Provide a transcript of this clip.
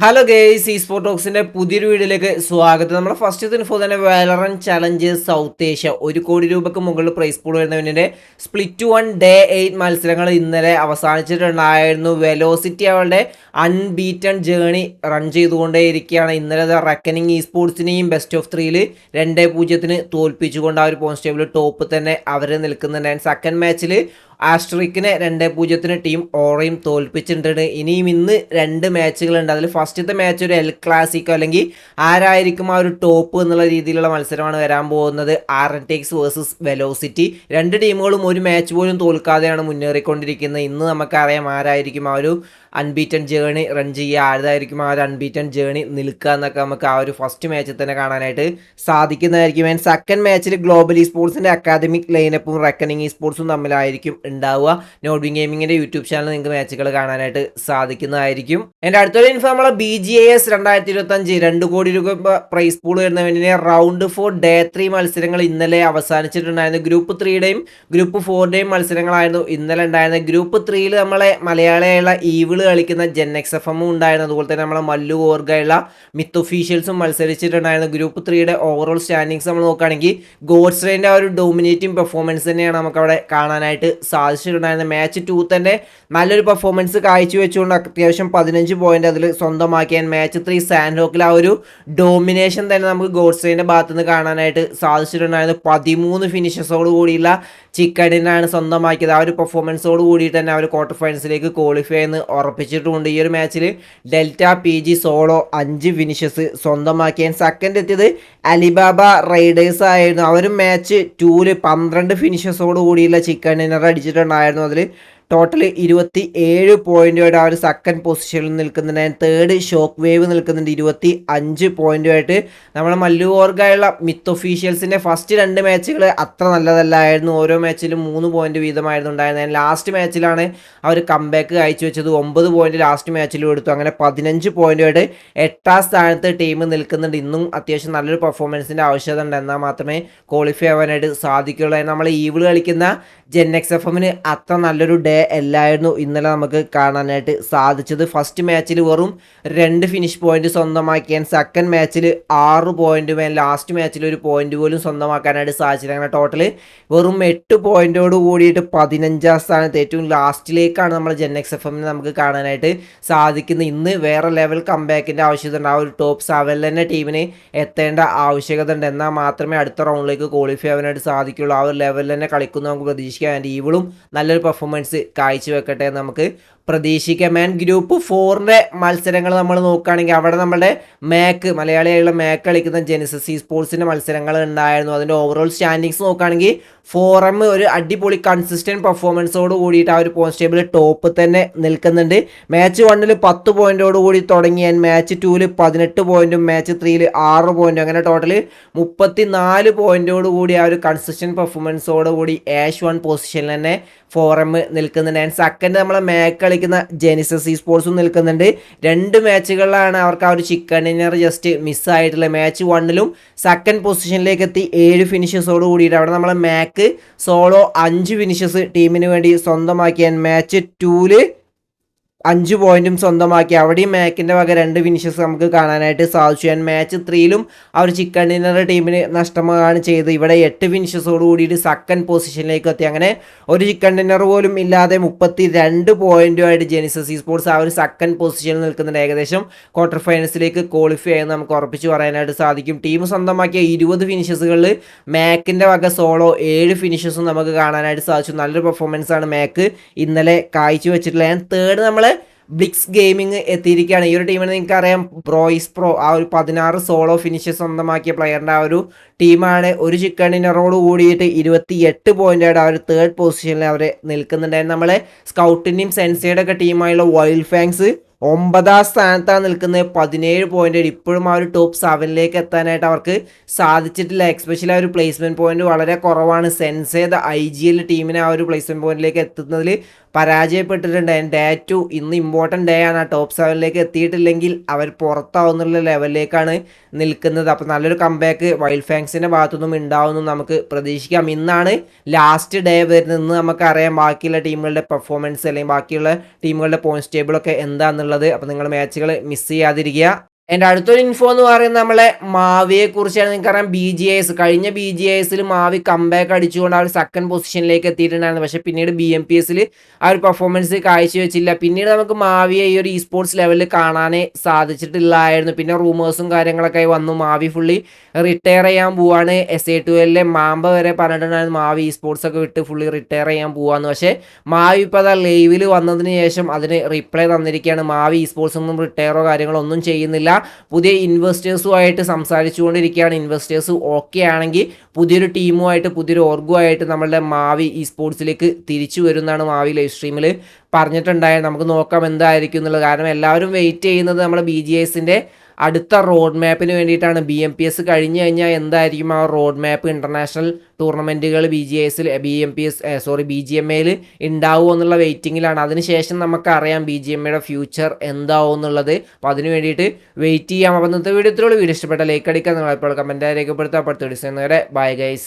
Hello guys, ഈ sport ടോക്സിന്റെ പുതിയൊരു വീഡിയോയിലേക്ക് സ്വാഗതം. നമ്മുടെ ഫസ്റ്റ് ഇൻഫോ തന്നെ വാലറൻ ചലഞ്ച് സൗത്ത് ഏഷ്യ 1 കോടി രൂപയ്ക്ക് മുകളിൽ പ്രൈസ് പൂൾ വരുന്നതിന്റെ സ്പ്ലിറ്റ് 1 ഡേ 8 മത്സരങ്ങൾ ഇന്നലെ അവസാനിച്ചിട്ടുണ്ടായിരുന്നു. വെലോസിറ്റി അവളുടെ അൺബീറ്റൺ ജേണി റൺ ചെയ്തുകൊണ്ടേയിരിക്കുകയാണ്. ഇന്നലെ റെക്കനിങ് ഈ സ്പോർട്സിനെയും ബെസ്റ്റ് ഓഫ് 3-ൽ 2-0 തോൽപ്പിച്ചുകൊണ്ട് ആ ഒരു പോയിന്റ് ടേബിൾ ടോപ്പ് തന്നെ അവർ നിൽക്കുന്നുണ്ടായിരുന്നു. സെക്കൻഡ് മാച്ചിൽ ആസ്ട്രിക്കിനെ 2-0 ടീം ഓറയും തോൽപ്പിച്ചിട്ടുണ്ട്. ഇനിയും ഇന്ന് 2 മാച്ചുകളുണ്ട്. അതിൽ ഫസ്റ്റത്തെ മാച്ച് ഒരു എൽ ക്ലാസിക്കോ അല്ലെങ്കിൽ ആരായിരിക്കും ആ ഒരു ടോപ്പ് എന്നുള്ള രീതിയിലുള്ള മത്സരമാണ് വരാൻ പോകുന്നത്. ആർഎൻടിഎക്സ് വേഴ്സസ് വെലോസിറ്റി. രണ്ട് ടീമുകളും ഒരു മാച്ച് പോലും തോൽക്കാതെയാണ് മുന്നേറിക്കൊണ്ടിരിക്കുന്നത്. ഇന്ന് നമുക്കറിയാം ആരായിരിക്കും ആ ഒരു അൺബീറ്റൺ ജേണി റൺ ചെയ്യുക, ആരായിരിക്കും ആ ഒരു അൺബീറ്റൺ ജേണി നിൽക്കുക എന്നൊക്കെ നമുക്ക് ആ ഒരു ഫസ്റ്റ് മാച്ചിൽ തന്നെ കാണാനായിട്ട് സാധിക്കുന്നതായിരിക്കും. ആൻഡ് സെക്കൻഡ് മാച്ചിൽ ഗ്ലോബൽ ഈ സ്പോർട്സിൻ്റെ അക്കാദമിക് ലൈനപ്പും റെക്കനിങ് ഈ സ്പോർട്സും തമ്മിലായിരിക്കും ഉണ്ടാവുക. നോട്ട്വിങ് ഗെയിമിങ്ങിൻ്റെ യൂട്യൂബ് ചാനൽ നിങ്ങൾക്ക് മാച്ചുകൾ കാണാനായിട്ട് സാധിക്കുന്നതായിരിക്കും. എൻ്റെ അടുത്തൊരു ഇൻഫോ നമ്മളെ BGAS 2025 2 കോടി രൂപ പ്രൈസ് പൂൾ വരുന്നതിന് റൗണ്ട് 4 ഡേ 3 മത്സരങ്ങൾ ഇന്നലെ അവസാനിച്ചിട്ടുണ്ടായിരുന്നു. ഗ്രൂപ്പ് 3-യുടെയും ഗ്രൂപ്പ് 4-യുടെയും മത്സരങ്ങളായിരുന്നു ഇന്നലെ ഉണ്ടായിരുന്നത്. ഗ്രൂപ്പ് 3-ൽ നമ്മളെ മലയാളിയായുള്ള ഈവിള് കളിക്കുന്ന JenXFM ഉണ്ടായിരുന്നു. അതുപോലെ തന്നെ നമ്മളെ മല്ലു ഓർഗയുള്ള മിത്ത് ഒഫീഷ്യൽസും മത്സരിച്ചിട്ടുണ്ടായിരുന്നു. ഗ്രൂപ്പ് 3-യുടെ ഓവറോൾ സ്റ്റാൻഡിങ്സ് നമ്മൾ നോക്കുകയാണെങ്കിൽ ഗോഡ്സ്റേൻ്റെ ആ ഒരു ഡോമിനേറ്റിംഗ് പെർഫോമൻസ് തന്നെയാണ് നമുക്കവിടെ കാണാനായിട്ട് സാധിച്ചിട്ടുണ്ടായിരുന്നത്. മാച്ച് 2 തന്നെ നല്ലൊരു പെർഫോമൻസ് കാഴ്ചവെച്ചുകൊണ്ട് അത്യാവശ്യം 15 പോയിന്റ് അതിൽ സ്വന്തമാക്കിയാൻ മാച്ച് 3 സാൻഡോക്കിൽ ആ ഒരു ഡോമിനേഷൻ തന്നെ നമുക്ക് ഗോഡ്സ്റേൻ്റെ ഭാഗത്തു നിന്ന് കാണാനായിട്ട് സാധിച്ചിട്ടുണ്ടായിരുന്നു. 13 ഫിനിഷസോട് കൂടിയുള്ള ചിക്കഡിനാണ് സ്വന്തമാക്കിയത്. ആ ഒരു പെർഫോമൻസോട് കൂടിയിട്ട് തന്നെ അവർ ക്വാർട്ടർ ഫൈനൽസിലേക്ക് ക്വാളിഫൈ എന്ന് ഉറപ്പിച്ചിട്ടുമുണ്ട്. ഈ ഒരു മാച്ചിൽ ഡെൽറ്റ PG സോളോ 5 ഫിനിഷസ് സ്വന്തമാക്കിയാൻ. സെക്കൻഡ് എത്തിയത് അലിബാബ റൈഡേഴ്സ് ആയിരുന്നു. അവരും മാച്ച് 2-ൽ 12 ഫിനിഷസോട് കൂടിയുള്ള ചിക്കൻ ഡിന്നർ അടിച്ചിട്ടുണ്ടായിരുന്നു. അതിൽ ടോട്ടൽ 27 പോയിന്റുമായിട്ട് ആ ഒരു സെക്കൻഡ് പൊസിഷനിൽ നിൽക്കുന്നുണ്ട്. തേർഡ് ഷോക്ക് വേവ് നിൽക്കുന്നുണ്ട് 25 പോയിന്റുമായിട്ട്. നമ്മുടെ മല്ലു ഓർഗയുള്ള മിത്ത് ഒഫീഷ്യൽസിൻ്റെ ഫസ്റ്റ് 2 മാച്ചുകൾ അത്ര നല്ലതല്ലായിരുന്നു. ഓരോ മാച്ചിലും 3 പോയിന്റ് വീതമായിരുന്നു ഉണ്ടായിരുന്നത്. ലാസ്റ്റ് മാച്ചിലാണ് അവർ കംബാക്ക് കാഴ്ചവെച്ചത്. 9 പോയിന്റ് ലാസ്റ്റ് മാച്ചിലും എടുത്തു. അങ്ങനെ 15 പോയിന്റുമായിട്ട് 8ാം സ്ഥാനത്ത് ടീം നിൽക്കുന്നുണ്ട്. ഇന്നും അത്യാവശ്യം നല്ലൊരു പെർഫോമൻസിൻ്റെ ആവശ്യകത ഉണ്ട്, എന്നാൽ മാത്രമേ ക്വാളിഫൈ ആവാനായിട്ട് സാധിക്കുകയുള്ളൂ. നമ്മൾ ഈവിൾ കളിക്കുന്ന JenXFMന് അത്ര നല്ലൊരു ഡേ എല്ലായിരുന്നു ഇന്നലെ നമുക്ക് കാണാനായിട്ട് സാധിച്ചത്. ഫസ്റ്റ് മാച്ചിൽ വെറും 2 ഫിനിഷ് പോയിന്റ് സ്വന്തമാക്കിയാൻ. സെക്കൻഡ് മാച്ചിൽ 6 പോയിന്റ്, ലാസ്റ്റ് മാച്ചിൽ 1 പോയിന്റ് പോലും സ്വന്തമാക്കാനായിട്ട് സാധിച്ചില്ല. അങ്ങനെ ടോട്ടൽ വെറും 8 പോയിന്റോട് കൂടിയിട്ട് 15ാം സ്ഥാനത്ത് ഏറ്റവും ലാസ്റ്റിലേക്കാണ് നമ്മൾ JenXFMനെ നമുക്ക് കാണാനായിട്ട് സാധിക്കുന്നത്. ഇന്ന് വേറെ ലെവൽ കംബാക്കിൻ്റെ ആവശ്യകത ഉണ്ട്. ആ ഒരു ടോപ്പ് 7 തന്നെ ടീമിന് എത്തേണ്ട ആവശ്യകത ഉണ്ട്, എന്നാൽ മാത്രമേ അടുത്ത റൗണ്ടിലേക്ക് ക്വാളിഫൈ ആവാനായിട്ട് സാധിക്കുള്ളൂ. ആ ഒരു ലെവലിൽ തന്നെ കളിക്കുന്നു നമുക്ക് പ്രതീക്ഷിക്കാം. ഈവിളും നല്ലൊരു പെർഫോമൻസ് കാഴ്ചവെക്കട്ടെ എന്ന് നമുക്ക് പ്രതീക്ഷിക്കാം. ആൻഡ് ഗ്രൂപ്പ് 4-ന്റെ മത്സരങ്ങൾ നമ്മൾ നോക്കുകയാണെങ്കിൽ അവിടെ നമ്മുടെ മലയാളിയായുള്ള മാക്ക് കളിക്കുന്ന ജെനിസസ് ഈ സ്പോർട്സിൻ്റെ മത്സരങ്ങൾ ഉണ്ടായിരുന്നു. അതിൻ്റെ ഓവറോൾ സ്റ്റാൻഡിങ്സ് നോക്കുകയാണെങ്കിൽ 4M ഒരു അടിപൊളി കൺസിസ്റ്റൻറ്റ് പെർഫോമൻസോട് കൂടിയിട്ട് ആ ഒരു പോയിന്റ് ടേബിൾ ടോപ്പ് തന്നെ നിൽക്കുന്നുണ്ട്. മാച്ച് 1-ൽ 10 പോയിന്റോട് കൂടി തുടങ്ങിയാൽ മാച്ച് 2-ൽ 18 പോയിന്റും മാച്ച് 3-ൽ 6 പോയിന്റും, അങ്ങനെ ടോട്ടൽ 34 പോയിന്റോട് കൂടി ആ ഒരു കൺസിസ്റ്റൻറ്റ് പെർഫോമൻസോട് കൂടി H1 പൊസിഷനിൽ തന്നെ 4M നിൽക്കുന്നുണ്ട്. ആൻഡ് സെക്കൻഡ് നമ്മളെ മാക്ക് കളിക്കുന്ന ജെനിസസ് ഈ സ്പോർട്സും നിൽക്കുന്നുണ്ട്. 2 മാച്ചുകളിലാണ് അവർക്ക് ആ ഒരു ചിക്കൻ ഡിന്നർ ജസ്റ്റ് മിസ്സായിട്ടുള്ളത്. മാച്ച് 1-ലും സെക്കൻഡ് പൊസിഷനിലേക്ക് എത്തി 7 ഫിനിഷസോട് കൂടിയിട്ട് അവിടെ നമ്മളെ മാക്ക് സോളോ 5 ഫിനിഷസ് ടീമിന് വേണ്ടി സ്വന്തമാക്കിയാൻ. മാച്ച് 2-ൽ 5 പോയിന്റും സ്വന്തമാക്കി. അവിടെയും മാക്കിൻ്റെ വക 2 ഫിനിഷസ് നമുക്ക് കാണാനായിട്ട് സാധിച്ചു. മാച്ച് 3-ലും അവർ ചിക്കൻ ഡിന്നർ ടീമിന് നഷ്ടമാണ് ചെയ്ത്. ഇവിടെ 8 ഫിനിഷസോട് കൂടിയിട്ട് സെക്കൻഡ് പൊസിഷനിലേക്ക് എത്തി. അങ്ങനെ ഒരു ചിക്കൻ ഡിന്നർ പോലും ഇല്ലാതെ 32 പോയിന്റുമായിട്ട് ജെനിസസ് ഈ സ്പോർട്സ് ആ ഒരു സെക്കൻഡ് പൊസിഷനിൽ നിൽക്കുന്നുണ്ട്. ഏകദേശം ക്വാർട്ടർ ഫൈനൽസിലേക്ക് ക്വാളിഫൈ ആയെന്ന് നമുക്ക് ഉറപ്പിച്ച് പറയാനായിട്ട് സാധിക്കും. ടീം സ്വന്തമാക്കിയ 20 ഫിനിഷസുകളിൽ മാക്കിൻ്റെ വക സോളോ 7 ഫിനിഷസും നമുക്ക് കാണാനായിട്ട് സാധിച്ചു. നല്ലൊരു പെർഫോമൻസ് ആണ് മാക്ക് ഇന്നലെ കാഴ്ചവെച്ചിട്ടുള്ളത്. തേർഡ് നമ്മൾ ബ്ലിക്സ് ഗെയിമിംഗ് എത്തിയിരിക്കുകയാണ്. ഈ ഒരു ടീമിനെ നിങ്ങൾക്ക് അറിയാം, ബ്രോയിസ് പ്രോ ആ ഒരു 16 സോളോ ഫിനിഷസ് സ്വന്തമാക്കിയ പ്ലെയറിൻ്റെ ആ ഒരു ടീമാണ്. ഒരു ചിക്കൻ ഡിന്നറോട് കൂടിയിട്ട് 28 പോയിന്റായിട്ട് ആ ഒരു തേർഡ് പൊസിഷനിൽ അവർ നിൽക്കുന്നുണ്ടായിരുന്നു. നമ്മളെ സ്കൗട്ടിൻ്റെയും സെൻസയുടെ ഒക്കെ ടീമായുള്ള വൈൽഡ് ഫാങ്സ് 9ാം സ്ഥാനത്താണ് നിൽക്കുന്നത്, 17 പോയിന്റ്. ഇപ്പോഴും ആ ഒരു ടോപ്പ് 7-ലേക്ക് എത്താനായിട്ട് അവർക്ക് സാധിച്ചിട്ടില്ല. എക്സ്പെഷ്യലി ആ ഒരു പ്ലേസ്മെന്റ് പോയിന്റ് വളരെ കുറവാണ്. സെൻസേ IGL ടീമിനെ ആ ഒരു പ്ലേസ്മെന്റ് പോയിന്റിലേക്ക് എത്തുന്നതിൽ പരാജയപ്പെട്ടിട്ടുണ്ട്. ഡേ 2 ഇന്ന് ഇമ്പോർട്ടൻറ്റ് ഡേ ആണ്. ടോപ്പ് 7ലേക്ക് എത്തിയിട്ടില്ലെങ്കിൽ അവർ പുറത്താവുന്നുള്ള ലെവലിലേക്കാണ് നിൽക്കുന്നത്. അപ്പോൾ നല്ലൊരു കംബാക്ക് വൈൽഡ് ഫാങ്സിൻ്റെ ഭാഗത്തുനിന്നും ഉണ്ടാവുമെന്നും നമുക്ക് പ്രതീക്ഷിക്കാം. ഇന്നാണ് ലാസ്റ്റ് ഡേ വരുന്നത്. ഇന്ന് നമുക്കറിയാം ബാക്കിയുള്ള ടീമുകളുടെ പെർഫോമൻസ് അല്ലെങ്കിൽ ബാക്കിയുള്ള ടീമുകളുടെ പോയിന്റ്സ് ടേബിളൊക്കെ എന്താണെന്നുള്ളത്. അപ്പോൾ നിങ്ങൾ മാച്ചുകൾ മിസ് ചെയ്യാതിരിക്കുക. എൻ്റെ അടുത്തൊരു ഇൻഫോ എന്ന് പറയുന്നത് നമ്മളെ മാവിയെ കുറിച്ചാണ്. നിങ്ങൾക്കറിയാം BGIS കഴിഞ്ഞ BGISൽ മാവി കംബാക്ക് അടിച്ചുകൊണ്ട് ആ ഒരു സെക്കൻഡ് പൊസിഷനിലേക്ക് എത്തിയിട്ടുണ്ടായിരുന്നു. പക്ഷേ പിന്നീട് BMPSൽ ആ ഒരു പെർഫോമൻസ് കാഴ്ചവെച്ചില്ല. പിന്നീട് നമുക്ക് മാവിയെ ഈ ഒരു ഇ സ്പോർട്സ് ലെവലിൽ കാണാനേ സാധിച്ചിട്ടില്ലായിരുന്നു. പിന്നെ റൂമേഴ്സും കാര്യങ്ങളൊക്കെ വന്നു മാവി ഫുള്ളി റിട്ടയർ ചെയ്യാൻ പോവാണ്. SA2Lലെ മാമ്പ വരെ പറഞ്ഞിട്ടുണ്ടായിരുന്നു മാവി ഇ സ്പോർട്സ് ഒക്കെ വിട്ട് ഫുള്ളി റിട്ടയർ ചെയ്യാൻ പോവാന്ന്. പക്ഷേ മാവി ഇപ്പോൾ അതാ ലൈവിൽ വന്നതിന് ശേഷം അതിന് റിപ്ലൈ തന്നിരിക്കുകയാണ്. മാവി ഇ സ്പോർട്സ് ഒന്നും റിട്ടയറോ കാര്യങ്ങളോ ഒന്നും ചെയ്യുന്നില്ല, പുതിയ ഇൻവെസ്റ്റേഴ്സുമായിട്ട് സംസാരിച്ചുകൊണ്ടിരിക്കുകയാണ്. ഇൻവെസ്റ്റേഴ്സ് ഓക്കെ ആണെങ്കിൽ പുതിയൊരു ടീമുമായിട്ട് പുതിയൊരു ഓർഗുമായിട്ട് നമ്മളുടെ മാവി ഇ സ്പോർട്സിലേക്ക് തിരിച്ചു വരുന്നതാണ് മാവി ലൈവ് സ്ട്രീമിൽ പറഞ്ഞിട്ടുണ്ടായത്. നമുക്ക് നോക്കാം എന്തായിരിക്കും എന്നുള്ളത്. കാരണം എല്ലാവരും വെയിറ്റ് ചെയ്യുന്നത് നമ്മുടെ BGISൻ്റെ അടുത്ത റോഡ് മാപ്പിന് വേണ്ടിയിട്ടാണ്. BMPS കഴിഞ്ഞ് കഴിഞ്ഞാൽ എന്തായിരിക്കും ആ റോഡ് മാപ്പ്, ഇൻ്റർനാഷണൽ ടൂർണമെൻറ്റുകൾ BGMAയിൽ ഉണ്ടാവുമോ എന്നുള്ള വെയിറ്റിങ്ങിലാണ്. അതിനുശേഷം നമുക്കറിയാം BGMAയുടെ ഫ്യൂച്ചർ എന്താവും എന്നുള്ളത്. അപ്പോൾ അതിന് വേണ്ടിയിട്ട് വെയിറ്റ് ചെയ്യാം. അപ്പോൾ ഇന്നത്തെ വീഡിയോ ഇത്രയുള്ളൂ. വീഡിയോ ഇഷ്ടപ്പെട്ട ലൈക്ക് അടിക്കാൻ, നിങ്ങൾ ഇപ്പോൾ കമൻറ്റായി രേഖപ്പെടുത്താൻ. അടുത്ത ഡിസൈൻ വരെ ബൈ ഗൈസ്.